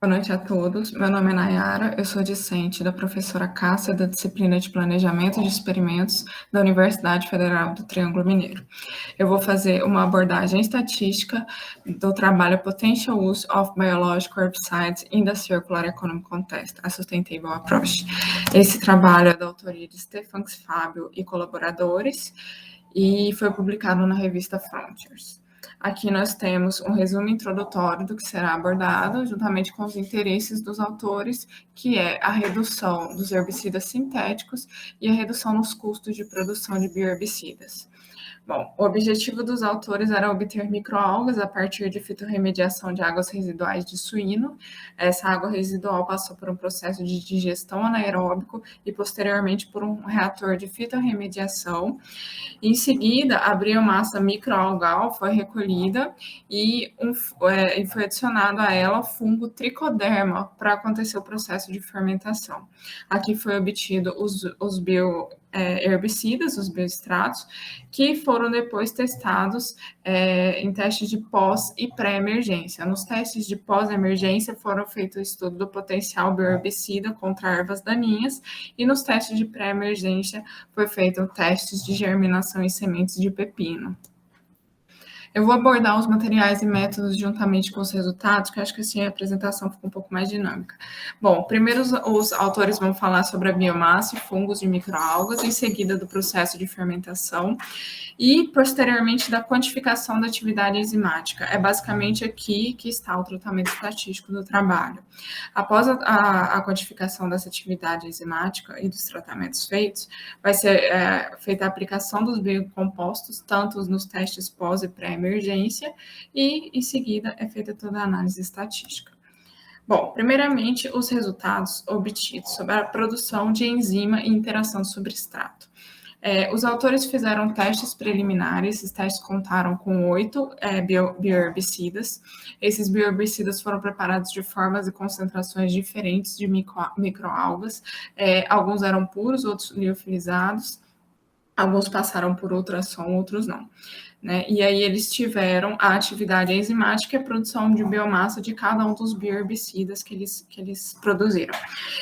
Boa noite a todos. Meu nome é Nayara, eu sou discente da professora Cássia, da disciplina de Planejamento de Experimentos da Universidade Federal do Triângulo Mineiro. Eu vou fazer uma abordagem estatística do trabalho Potential Use of Biological Herbicides in the Circular Economy Context, a Sustainable Approach. Esse trabalho é da autoria de Stefan Fábio e colaboradores e foi publicado na revista Frontiers. Aqui nós temos um resumo introdutório do que será abordado, juntamente com os interesses dos autores, que é a redução dos herbicidas sintéticos e a redução nos custos de produção de bioherbicidas. Bom, o objetivo dos autores era obter microalgas a partir de fitorremediação de águas residuais de suíno. Essa água residual passou por um processo de digestão anaeróbico e posteriormente por um reator de fitorremediação. Em seguida, a biomassa microalgal foi recolhida e foi adicionado a ela o fungo tricoderma para acontecer o processo de fermentação. Aqui foi obtido os bioherbicidas, os bioextratos, que foram depois testados em testes de pós e pré-emergência. Nos testes de pós-emergência foram feitos o estudo do potencial bioherbicida contra ervas daninhas e nos testes de pré-emergência foi feito testes de germinação em sementes de pepino. Eu vou abordar os materiais e métodos juntamente com os resultados, que eu acho que assim a apresentação fica um pouco mais dinâmica. Bom, primeiro os autores vão falar sobre a biomassa e fungos de microalgas, em seguida do processo de fermentação e, posteriormente, da quantificação da atividade enzimática. É basicamente aqui que está o tratamento estatístico do trabalho. Após a quantificação dessa atividade enzimática e dos tratamentos feitos, vai ser feita a aplicação dos biocompostos, tanto nos testes pós e pré-emergência, e, em seguida, é feita toda a análise estatística. Bom, primeiramente, os resultados obtidos sobre a produção de enzima e interação substrato. Os autores fizeram testes preliminares, esses testes contaram com 8 bioherbicidas. Esses bioherbicidas foram preparados de formas e concentrações diferentes de microalgas. Alguns eram puros, outros liofilizados. Alguns passaram por ultrassom, outros não. Né? E aí eles tiveram a atividade enzimática e a produção de biomassa de cada um dos bioherbicidas que eles produziram.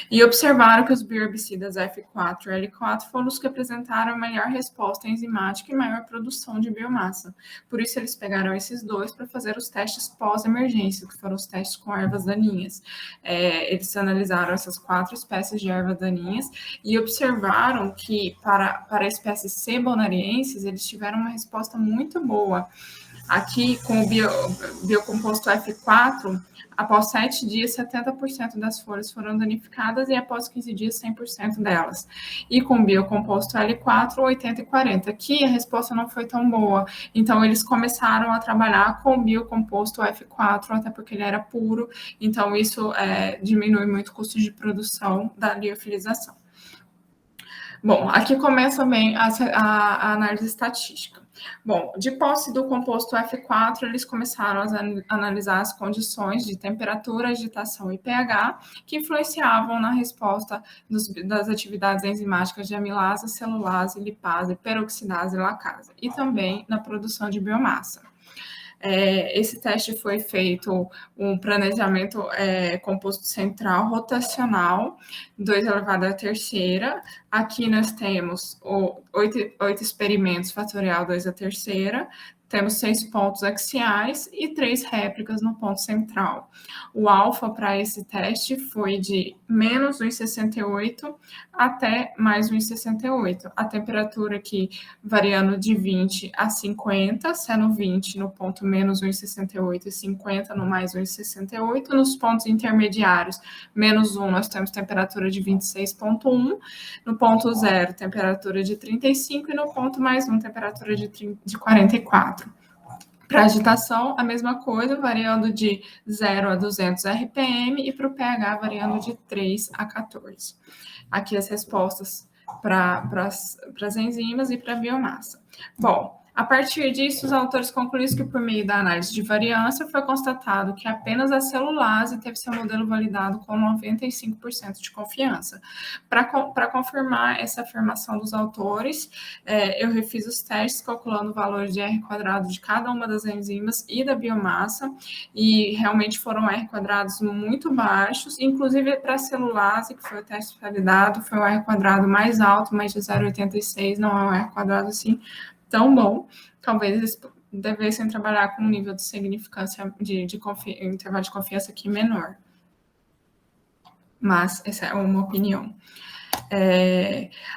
E observaram que os bioherbicidas F4 e L4 foram os que apresentaram melhor resposta enzimática e maior produção de biomassa. Por isso eles pegaram esses dois para fazer os testes pós-emergência, que foram os testes com ervas daninhas. Eles analisaram essas 4 espécies de ervas daninhas e observaram que para a espécie C. bonariensis, eles tiveram uma resposta muito boa. Aqui, com o biocomposto F4, após 7 dias, 70% das folhas foram danificadas e após 15 dias, 100% delas. E com o biocomposto L4, 80 e 40. Aqui a resposta não foi tão boa. Então, eles começaram a trabalhar com o biocomposto F4, até porque ele era puro. Então, isso diminui muito o custo de produção da liofilização. Bom, aqui começa bem a análise estatística. Bom, de posse do composto F4, eles começaram a analisar as condições de temperatura, agitação e pH que influenciavam na resposta das atividades enzimáticas de amilase, celulase, lipase, peroxidase e lacase, e também na produção de biomassa. Esse teste foi feito um planejamento composto central rotacional, 2 elevado à terceira. Aqui nós temos 8 experimentos fatorial 2 à terceira, temos 6 pontos axiais e 3 réplicas no ponto central. O alfa para esse teste foi de menos 1,68 até mais 1,68. A temperatura aqui variando de 20 a 50, sendo 20 no ponto menos 1,68 e 50 no mais 1,68. Nos pontos intermediários, menos 1, nós temos temperatura de 26,1. No ponto 0, temperatura de 35 e no ponto mais 1, temperatura de 44. Para agitação, a mesma coisa, variando de 0 a 200 RPM e para o pH variando de 3 a 14. Aqui as respostas para as enzimas e para a biomassa. Bom, A partir disso, os autores concluíram que, por meio da análise de variância, foi constatado que apenas a celulase teve seu modelo validado com 95% de confiança. Para confirmar essa afirmação dos autores, eu refiz os testes calculando o valor de R quadrado de cada uma das enzimas e da biomassa, e realmente foram R quadrados muito baixos, inclusive para a celulase, que foi o teste validado, foi o R quadrado mais alto, mais de 0,86, não é um R quadrado assim tão bom. Talvez eles devessem trabalhar com um nível de significância de intervalo de confiança aqui menor. Mas essa é uma opinião.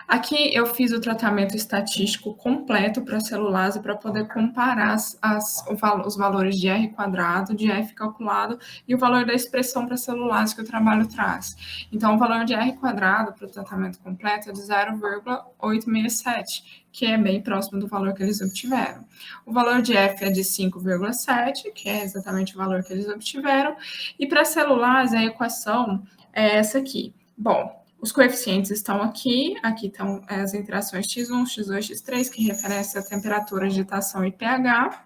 Aqui eu fiz o tratamento estatístico completo para a celulase para poder comparar os valores de R quadrado, de F calculado e o valor da expressão para a celulase que o trabalho traz. Então, o valor de R quadrado para o tratamento completo é de 0,867, que é bem próximo do valor que eles obtiveram. O valor de F é de 5,7, que é exatamente o valor que eles obtiveram. E para a celulase, a equação é essa aqui. Bom, os coeficientes estão aqui estão as interações x1, x2, x3, que referem a temperatura, agitação e pH.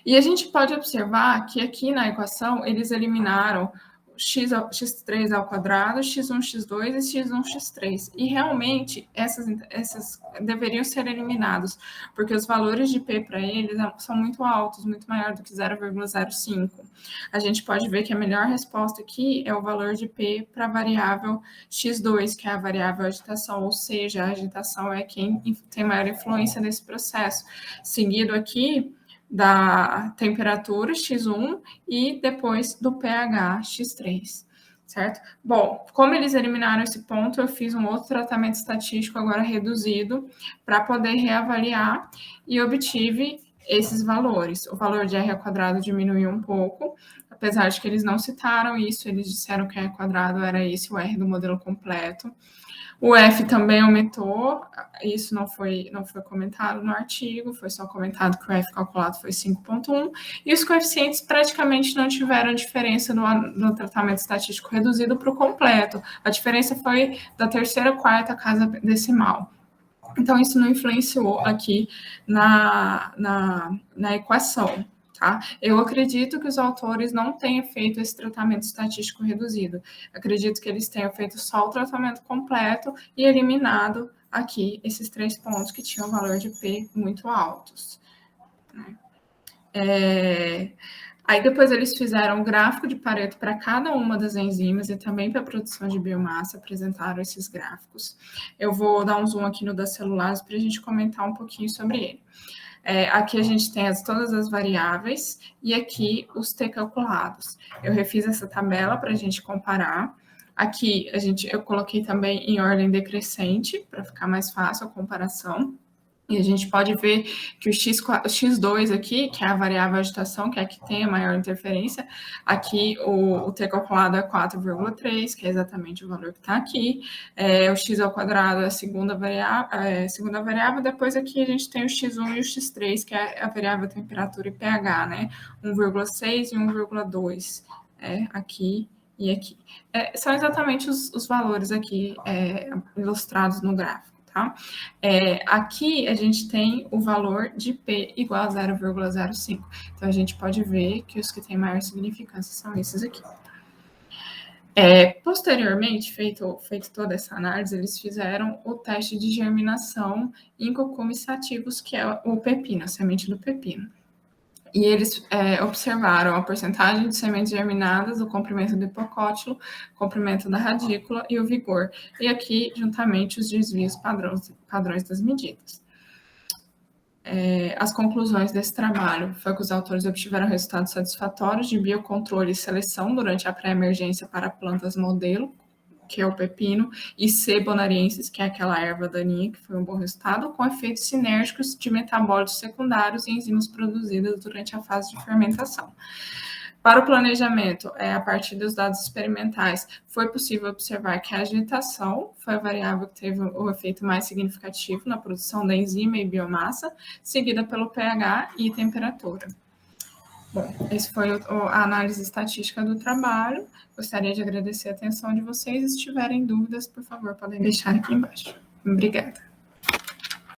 E a gente pode observar que aqui na equação eles eliminaram x3 ao quadrado, x1, x2 e x1, x3. E realmente essas deveriam ser eliminados, porque os valores de P para eles são muito altos, muito maior do que 0,05. A gente pode ver que a melhor resposta aqui é o valor de P para a variável x2, que é a variável agitação, ou seja, a agitação é quem tem maior influência nesse processo. Seguido aqui da temperatura x1 e depois do pH x3, certo? Bom, como eles eliminaram esse ponto, eu fiz um outro tratamento estatístico agora reduzido para poder reavaliar e obtive esses valores. O valor de R ao quadrado diminuiu um pouco, apesar de que eles não citaram isso, eles disseram que R ao quadrado era esse o R do modelo completo. O F também aumentou, isso não foi comentado no artigo, foi só comentado que o F calculado foi 5,1, e os coeficientes praticamente não tiveram diferença no tratamento estatístico reduzido para o completo. A diferença foi da terceira à quarta casa decimal. Então, isso não influenciou aqui na equação. Tá? Eu acredito que os autores não tenham feito esse tratamento estatístico reduzido. Acredito que eles tenham feito só o tratamento completo e eliminado aqui esses 3 pontos que tinham valor de P muito altos. Aí depois eles fizeram um gráfico de Pareto para cada uma das enzimas e também para a produção de biomassa, apresentaram esses gráficos. Eu vou dar um zoom aqui no da celulase para a gente comentar um pouquinho sobre ele. Aqui a gente tem todas as variáveis e aqui os T calculados. Eu refiz essa tabela para a gente comparar. Aqui eu coloquei também em ordem decrescente, para ficar mais fácil a comparação. E a gente pode ver que o x2 aqui, que é a variável agitação, que é a que tem a maior interferência, aqui o t calculado é 4,3, que é exatamente o valor que está aqui. O x ao quadrado é a segunda variável, depois aqui a gente tem o x1 e o x3, que é a variável temperatura e pH, né? 1,6 e 1,2, aqui e aqui. São exatamente os valores aqui ilustrados no gráfico. Tá? Aqui a gente tem o valor de P igual a 0,05. Então, a gente pode ver que os que têm maior significância são esses aqui. Posteriormente, feito toda essa análise, eles fizeram o teste de germinação em cocumes sativos, que é o pepino, a semente do pepino. E eles observaram a porcentagem de sementes germinadas, o comprimento do hipocótilo, o comprimento da radícula e o vigor. E aqui, juntamente, os desvios padrões das medidas. As conclusões desse trabalho foi que os autores obtiveram resultados satisfatórios de biocontrole e seleção durante a pré-emergência para plantas modelo, que é o pepino, e C. bonariensis, que é aquela erva daninha, que foi um bom resultado, com efeitos sinérgicos de metabólitos secundários e enzimas produzidas durante a fase de fermentação. Para o planejamento, a partir dos dados experimentais, foi possível observar que a agitação foi a variável que teve o efeito mais significativo na produção da enzima e biomassa, seguida pelo pH e temperatura. Bom, esse foi a análise estatística do trabalho. Gostaria de agradecer a atenção de vocês. Se tiverem dúvidas, por favor, podem deixar aqui embaixo. Obrigada.